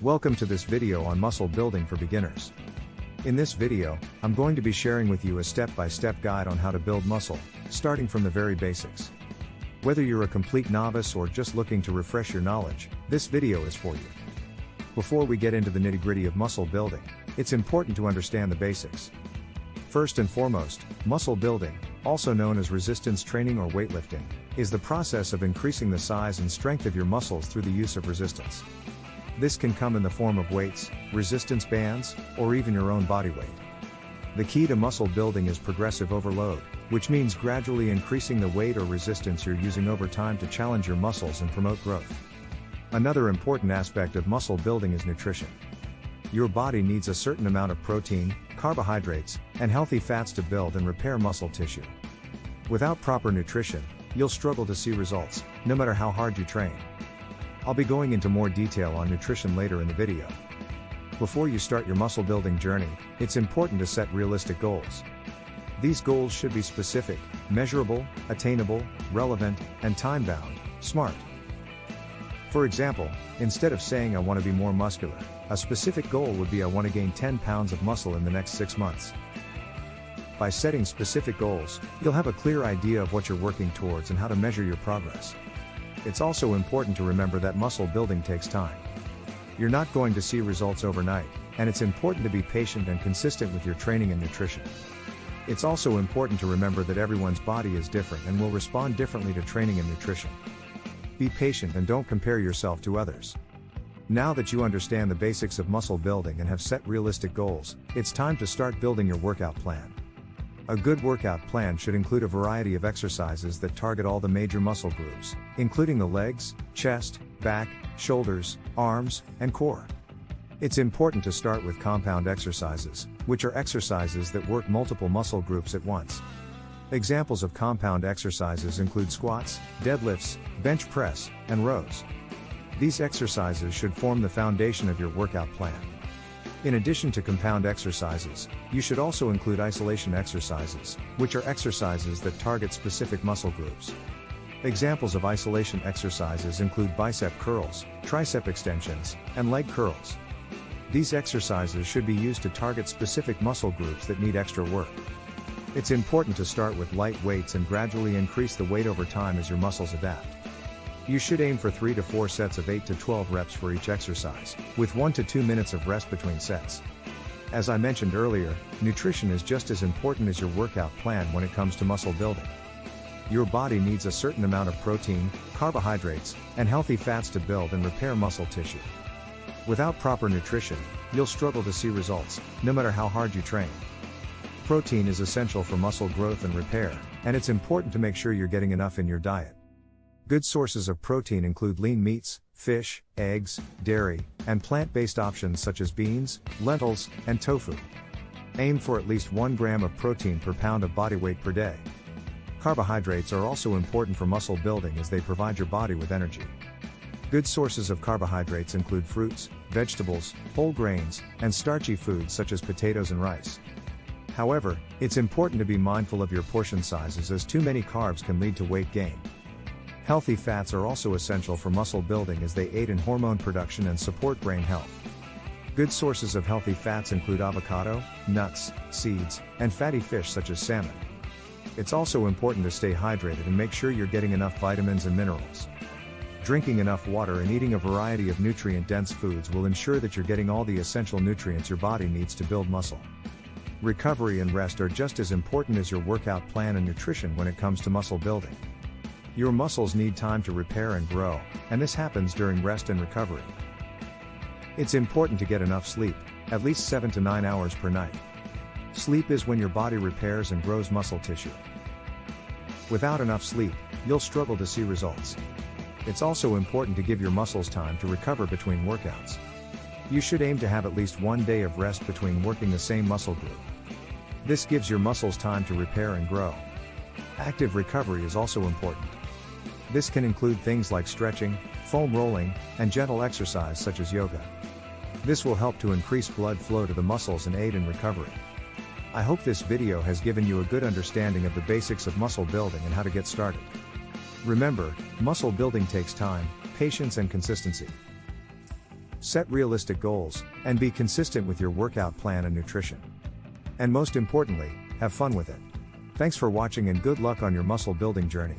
Welcome to this video on muscle building for beginners. In this video, I'm going to be sharing with you a step-by-step guide on how to build muscle, starting from the very basics. Whether you're a complete novice or just looking to refresh your knowledge, this video is for you. Before we get into the nitty-gritty of muscle building, it's important to understand the basics. First and foremost, muscle building, also known as resistance training or weightlifting, is the process of increasing the size and strength of your muscles through the use of resistance. This can come in the form of weights, resistance bands, or even your own body weight. The key to muscle building is progressive overload, which means gradually increasing the weight or resistance you're using over time to challenge your muscles and promote growth. Another important aspect of muscle building is nutrition. Your body needs a certain amount of protein, carbohydrates, and healthy fats to build and repair muscle tissue. Without proper nutrition, you'll struggle to see results, no matter how hard you train. I'll be going into more detail on nutrition later in the video. Before you start your muscle building journey, it's important to set realistic goals. These goals should be specific, measurable, attainable, relevant, and time-bound, smart. For example, instead of saying I want to be more muscular, a specific goal would be I want to gain 10 pounds of muscle in the next 6 months. By setting specific goals, you'll have a clear idea of what you're working towards and how to measure your progress. It's also important to remember that muscle building takes time. You're not going to see results overnight, and it's important to be patient and consistent with your training and nutrition. It's also important to remember that everyone's body is different and will respond differently to training and nutrition. Be patient and don't compare yourself to others. Now that you understand the basics of muscle building and have set realistic goals, it's time to start building your workout plan. A good workout plan should include a variety of exercises that target all the major muscle groups, including the legs, chest, back, shoulders, arms, and core. It's important to start with compound exercises, which are exercises that work multiple muscle groups at once. Examples of compound exercises include squats, deadlifts, bench press, and rows. These exercises should form the foundation of your workout plan. In addition to compound exercises, you should also include isolation exercises, which are exercises that target specific muscle groups. Examples of isolation exercises include bicep curls, tricep extensions, and leg curls. These exercises should be used to target specific muscle groups that need extra work. It's important to start with light weights and gradually increase the weight over time as your muscles adapt. You should aim for 3 to 4 sets of 8 to 12 reps for each exercise, with 1 to 2 minutes of rest between sets. As I mentioned earlier, nutrition is just as important as your workout plan when it comes to muscle building. Your body needs a certain amount of protein, carbohydrates, and healthy fats to build and repair muscle tissue. Without proper nutrition, you'll struggle to see results, no matter how hard you train. Protein is essential for muscle growth and repair, and it's important to make sure you're getting enough in your diet. Good sources of protein include lean meats, fish, eggs, dairy, and plant-based options such as beans, lentils, and tofu. Aim for at least 1 gram of protein per pound of body weight per day. Carbohydrates are also important for muscle building as they provide your body with energy. Good sources of carbohydrates include fruits, vegetables, whole grains, and starchy foods such as potatoes and rice. However, it's important to be mindful of your portion sizes as too many carbs can lead to weight gain. Healthy fats are also essential for muscle building as they aid in hormone production and support brain health. Good sources of healthy fats include avocado, nuts, seeds, and fatty fish such as salmon. It's also important to stay hydrated and make sure you're getting enough vitamins and minerals. Drinking enough water and eating a variety of nutrient-dense foods will ensure that you're getting all the essential nutrients your body needs to build muscle. Recovery and rest are just as important as your workout plan and nutrition when it comes to muscle building. Your muscles need time to repair and grow, and this happens during rest and recovery. It's important to get enough sleep, at least 7 to 9 hours per night. Sleep is when your body repairs and grows muscle tissue. Without enough sleep, you'll struggle to see results. It's also important to give your muscles time to recover between workouts. You should aim to have at least 1 day of rest between working the same muscle group. This gives your muscles time to repair and grow. Active recovery is also important. This can include things like stretching, foam rolling, and gentle exercise such as yoga. This will help to increase blood flow to the muscles and aid in recovery. I hope this video has given you a good understanding of the basics of muscle building and how to get started. Remember, muscle building takes time, patience, and consistency. set realistic goals, and be consistent with your workout plan and nutrition. And most importantly, have fun with it. Thanks for watching and good luck on your muscle building journey.